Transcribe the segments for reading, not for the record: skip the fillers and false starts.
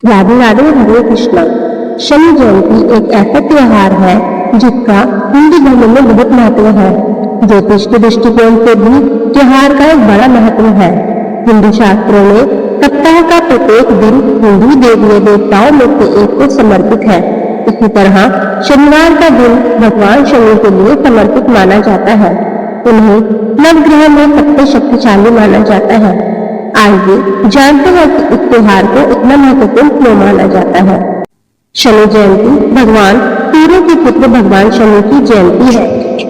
राधे राधे, हरे कृष्णा। शनि जयंती एक ऐसा त्योहार है जिसका हिंदू धर्म में बहुत महत्व है। ज्योतिष के दृष्टिकोण से भी त्योहार का एक बड़ा महत्व है। हिंदू शास्त्रों में सप्ताह का प्रत्येक दिन हिंदू देवी देवताओं में से एक को समर्पित है। इसी तरह शनिवार का दिन भगवान शनि के लिए समर्पित माना जाता है। उन्हें नवग्रह में सबसे शक्तिशाली माना जाता है। आइए जानते हैं कि इस त्योहार को इतना महत्वपूर्ण क्यों माना जाता है। शनि जयंती भगवान सूर्य के पुत्र भगवान शनि की जयंती है,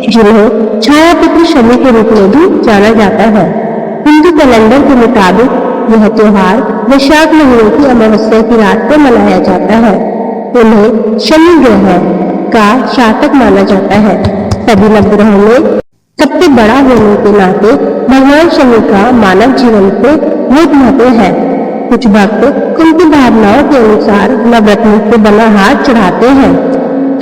जिन्हें छाया पुत्र शनि के रूप में भी जाना जाता है। हिंदू कैलेंडर के मुताबिक यह त्योहार वैशाख महीने की अमावस्या की रात को मनाया जाता है। उन्हें शनि ग्रह का शासक माना जाता है। सभी नवग्रहों में सबसे बड़ा होने के नाते भगवान शनि का मानव जीवन से बहुत महत्व है। कुछ भक्त उनकी भावनाओं के अनुसार नवरत्न से बना हार चढ़ाते हैं।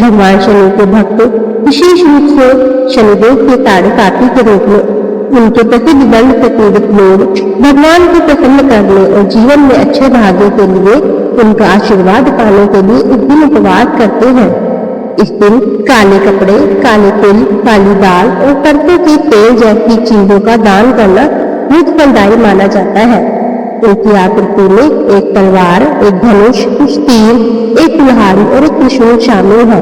भगवान शनि के भक्त विशेष रूप से शनिदेव के ताड़े साथी के रूप में उनके प्रसिद्ध दंड से पीड़ित लोग भगवान को प्रसन्न करने और जीवन में अच्छे भाग्य के लिए उनका आशीर्वाद पाने के लिए इस दिन उपवास करते हैं। इस दिन काले कपड़े, काले तिल, काली दाल और सरसों के तेल जैसी चीजों का दान करना बहुत फलदायी माना जाता है। उनकी आकृति में एक तलवार, एक धनुष, कुछ तीर, एक कुल्हाड़ी और एक त्रिशूल शामिल है।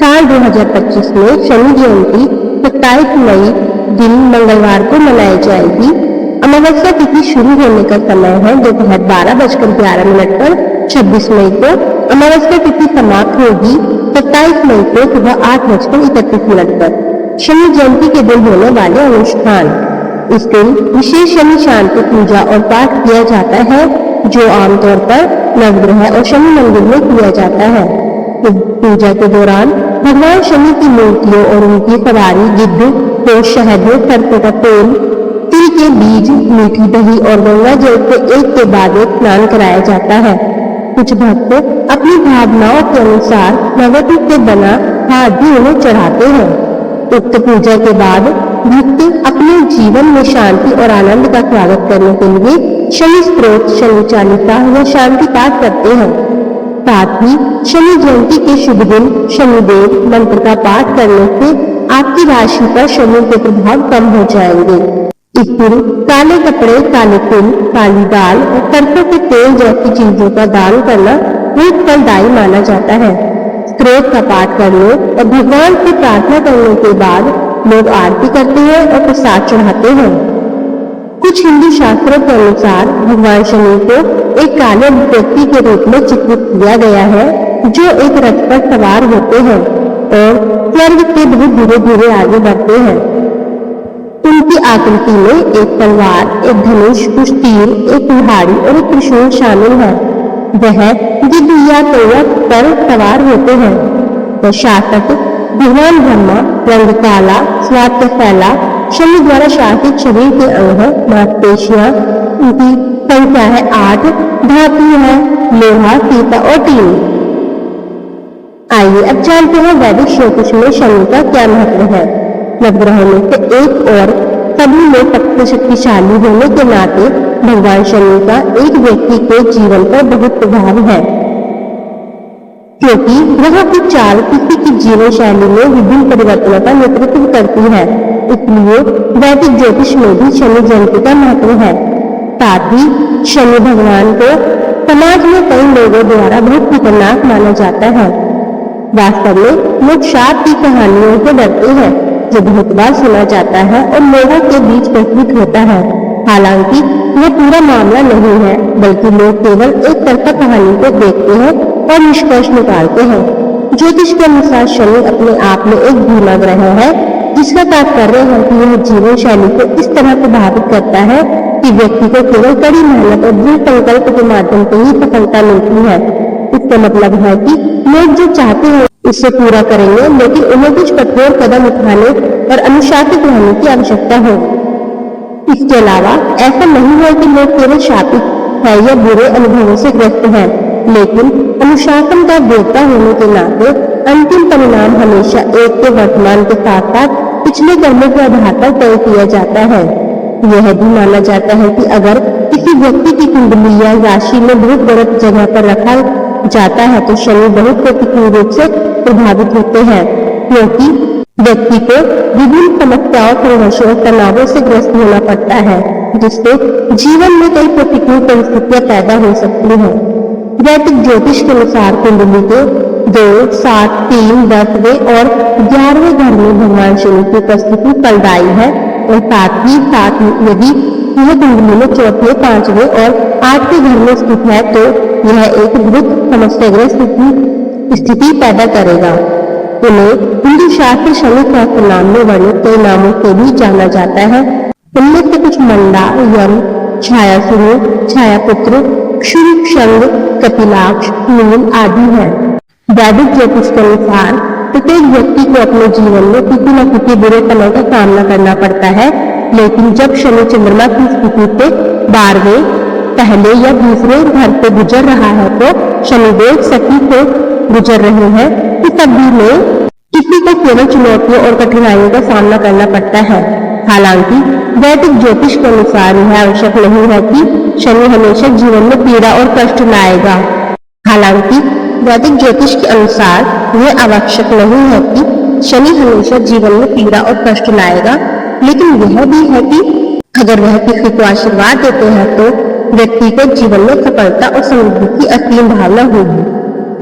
साल 2025 में शनि जयंती 27 मई दिन मंगलवार को मनाई जाएगी। अमावस्या तिथि शुरू होने का समय है दोपहर 12:11 पर। 26 मई को अमावस्या तिथि समाप्त होगी 27 मई को सुबह 8:31 पर। शनि जयंती के दिन होने वाले अनुष्ठान। इस दिन विशेष शनि शांति पूजा और पाठ किया जाता है, जो आमतौर पर नवग्रह और शनि मंदिर में किया जाता है। इस पूजा के दौरान भगवान शनि की मूर्तियों और उनकी सवारी गिद्ध को शहद, सरसों का तेल, तिल के बीज, मीठी दही और गंगा जल से एक के बाद एक स्नान कराया जाता है। कुछ भक्त अपनी भावनाओं के अनुसार नवरत्न से बना हार भी उन्हें चढ़ाते हैं। उक्त पूजा के बाद भक्त अपने जीवन में शांति और आनंद का स्वागत करने के लिए शनि स्तोत्र, शनि चालीसा या शांति पाठ करते हैं। साथ ही शनि जयंती के शुभ दिन शनिदेव मंत्र का पाठ करने से आपकी राशि पर शनि के प्रभाव कम हो जाएंगे। इस दिन काले कपड़े, काले तिल, काली दाल और सरसों के तेल जैसी चीजों का दान करना बहुत फलदायी माना जाता है। स्तोत्र का पाठ करने और भगवान से प्रार्थना करने के बाद लोग आरती करते हैं और प्रसाद चढ़ाते हैं। कुछ हिंदू शास्त्रों के अनुसार भगवान शनि को एक काले व्यक्ति के रूप में चित्रित किया गया है, जो एक रथ पर सवार होते हैं और स्वर्ग से बहुत धीरे धीरे आगे बढ़ते हैं। उनकी आकृति में एक तलवार, एक धनुष, कुछ तीर, एक कुल्हाड़ी और एक त्रिशूल शामिल है। वह गिद्ध या तोया पर सवार होते हैं। वह शासक भगवान ब्रह्मा, रंग काला, स्वाद का फैला, शनि द्वारा शासित शरीर के अंग है। मांसपेशियां उनकी संख्या है 8, धातु है लोहा, सीता और टीन। आइए अब जानते हैं वैदिक ज्योतिष में शनि का क्या महत्व है। नवग्रहों में से एक और सभी में सबसे शक्तिशाली होने के नाते भगवान शनि का एक व्यक्ति के जीवन पर बहुत प्रभाव है, क्योंकि ग्रहों की चाल किसी की जीवन शैली में विभिन्न परिवर्तनों का नेतृत्व करती है। इसलिए वैदिक ज्योतिष में भी शनि जयंती का महत्व है। साथ ही शनि भगवान को समाज में कई लोगों द्वारा बहुत खतरनाक माना जाता है। वास्तव में लोग शाप की कहानियों से डरते हैं, जो बहुत बार सुना जाता है और लोगों के बीच प्रचलित होता है। हालांकि यह पूरा मामला नहीं है, बल्कि लोग केवल एक तरफा कहानी को देखते हैं और निष्कर्ष निकालते हैं। ज्योतिष के अनुसार शनि अपने आप में एक धीमा ग्रह है, जिसका तात्पर्य है कि यह जीवन शैली को इस तरह प्रभावित करता है कि व्यक्ति को केवल कड़ी मेहनत और दृढ़ संकल्प के माध्यम से ही सफलता मिलती है। इसका मतलब है कि लोग जो चाहते हैं उससे पूरा करेंगे, लेकिन उन्हें कुछ कठोर कदम उठाने और अनुशासित रहने की आवश्यकता हो। इसके अलावा ऐसा नहीं है कि लोग केवल शापित है या बुरे अनुभवों से ग्रस्त हैं, लेकिन अनुशासन का देवता होने के नाते अंतिम परिणाम हमेशा एक के वर्तमान के साथ साथ पिछले कर्मों के आधार पर तय किया जाता है। यह भी माना जाता है कि अगर किसी किसी व्यक्ति की कुंडली या राशि में बहुत गलत जगह पर रखा जाता है तो शनि बहुत प्रतिकूल रूप से प्रभावित होते हैं, क्योंकि व्यक्ति को विभिन्न समस्याओं, संघर्षों और तनावों से ग्रस्त होना पड़ता है, जिससे जीवन में कई प्रतिकूल परिस्थितियां पैदा हो सकती हैं। वैदिक ज्योतिष के अनुसार कुंडली के 2, 7, 3, 10वें और 11वें घर में भगवान शनि की उपस्थिति फलदायी है और साथ ही यदि यह कुंडली में 4थे, 5वें और 8वें घर में स्थित है तो यह एक बहुत समस्याग्रस्त स्थिति पैदा करेगा। उन्हें हिंदू शास्त्र शनि शास्त्र नाम में वर्णित कई नामों से भी जाना जाता है। इनमें से कुछ मंदा, यम, छायासुनी, छायापुत्र, क्षुर, शंग, कपिलाक्ष, नील आदि है। वैदिक ज्योतिष के अनुसार प्रत्येक व्यक्ति को अपने जीवन में किसी न किसी बुरे समय का सामना करना पड़ता है, लेकिन जब शनि चंद्रमा की स्थिति से 12वें, पहले या दूसरे घर से गुजर रहा है तो शनिदेव सखी से गुजर रहे हैं। इस अवधि में किसी को केवल चुनौतियों और कठिनाइयों का सामना करना पड़ता है। हालांकि वैदिक ज्योतिष के अनुसार यह आवश्यक नहीं है कि शनि हमेशा जीवन में पीड़ा और कष्ट लाएगा। हालांकि वैदिक ज्योतिष के अनुसार यह आवश्यक नहीं है कि शनि हमेशा जीवन में पीड़ा और कष्ट लाएगा, लेकिन यह भी है कि अगर वह किसी को आशीर्वाद देते हैं तो व्यक्ति को जीवन में सफलता और समृद्धि की असीम भावना होगी।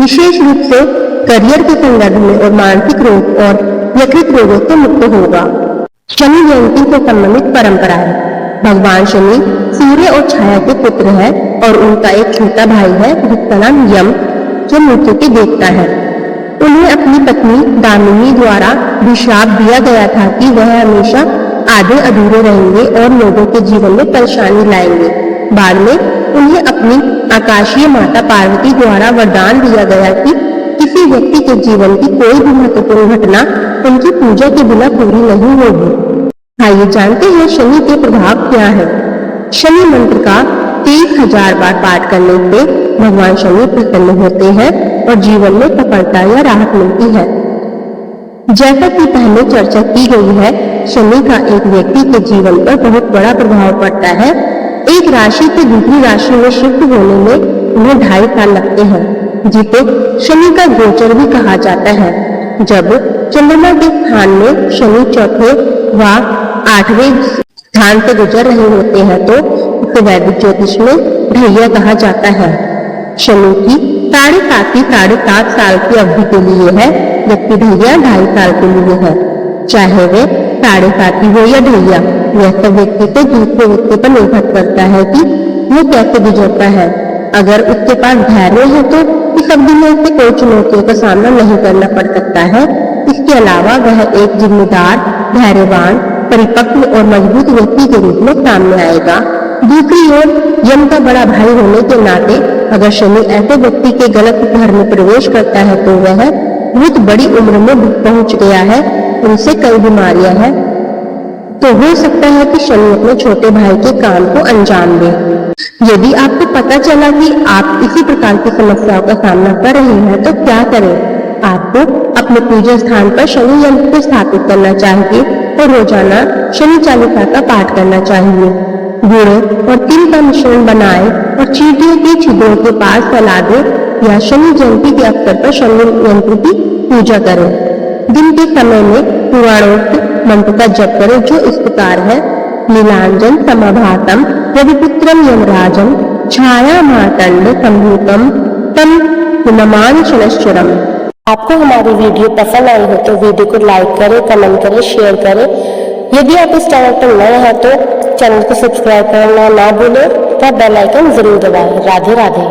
विशेष रूप से करियर के संदर्भ में और मानसिक रोग और यकृत रोगों से मुक्त होगा। शनि जयंती से संबंधित परंपराएं। भगवान शनि सूर्य और छाया के पुत्र है और उनका एक छोटा भाई है जिसका नाम यम, जो मृत्यु के देवता है। उन्हें अपनी पत्नी दामिनी द्वारा भी श्राप दिया गया था कि वह हमेशा आधे अधूरे रहेंगे और लोगों के जीवन में परेशानी लाएंगे। बाद में उन्हें अपनी आकाशीय माता पार्वती द्वारा वरदान दिया गया कि किसी व्यक्ति के जीवन की कोई भी महत्वपूर्ण घटना उनकी पूजा के बिना पूरी नहीं होगी। आइए जानते हैं शनि के प्रभाव क्या है। शनि मंत्र का 23,000 बार पाठ करने से भगवान शनि प्रसन्न होते हैं और जीवन में सफलता या राहत मिलती है। जैसा कि पहले चर्चा की गई है, शनि का एक व्यक्ति के जीवन पर बहुत बड़ा प्रभाव पड़ता है। एक राशि से दूसरी राशि में शिफ्ट होने में उन्हें 2.5 साल लगते हैं, जिसे शनि का गोचर भी कहा जाता है। जब चंद्रमा के स्थान में शनि 4थे व 8वें स्थान से गुजर रहे होते हैं तो उसे वैदिक ज्योतिष में ढैया कहा जाता है। शनि की 7.5 साल की अवधि के लिए है, जबकि ढैया 2.5 साल के लिए है। चाहे वे 7.5 हो या ढैया, यह सब व्यक्ति से दूसरे व्यक्ति पर निर्भर करता है कि वो कैसे गुजरता है। अगर उसके पास धैर्य है तो इस अवधि में उसे कोई चुनौतियों का सामना नहीं करना पड़ सकता है। इसके अलावा वह एक जिम्मेदार, धैर्यवान, परिपक्व और मजबूत व्यक्ति के रूप में सामने आएगा। दूसरी ओर यम का बड़ा भाई होने के नाते अगर शनि ऐसे व्यक्ति के गलत घर में प्रवेश करता है तो वह बहुत बड़ी उम्र में पहुंच गया है, उनसे कई बीमारियां हैं, तो हो सकता है कि शनि अपने छोटे भाई के काम को अंजाम दे। यदि आपको पता चला कि आप इसी प्रकार की समस्याओं का सामना कर रहे हैं तो क्या करें? आपको अपने पूजा स्थान पर शनि यंत्र को स्थापित करना चाहिए और रोजाना शनि चालीसा का पाठ करना चाहिए। गुड़ और तिल का मिश्रण बनाए और चींटियों के छिद्रों के पास फैला दे या शनि जयंती के अवसर पर शनि यंत्र की पूजा करें। दिन के समय में पुराणोक्त मंत्र का जप करें जो इस प्रकार है: नीलांजन समाभातम रविपुत्रम यमराजम छाया मातंड संभूतम तम नमामि शनैश्चरम। आपको हमारी वीडियो पसंद आई हो तो वीडियो को लाइक करें, कमेंट करें, शेयर करें। यदि आप इस चैनल पर नए हैं तो चैनल को सब्सक्राइब करना ना भूलें तथा बेल आइकन जरूर दबाएं। राधे राधे।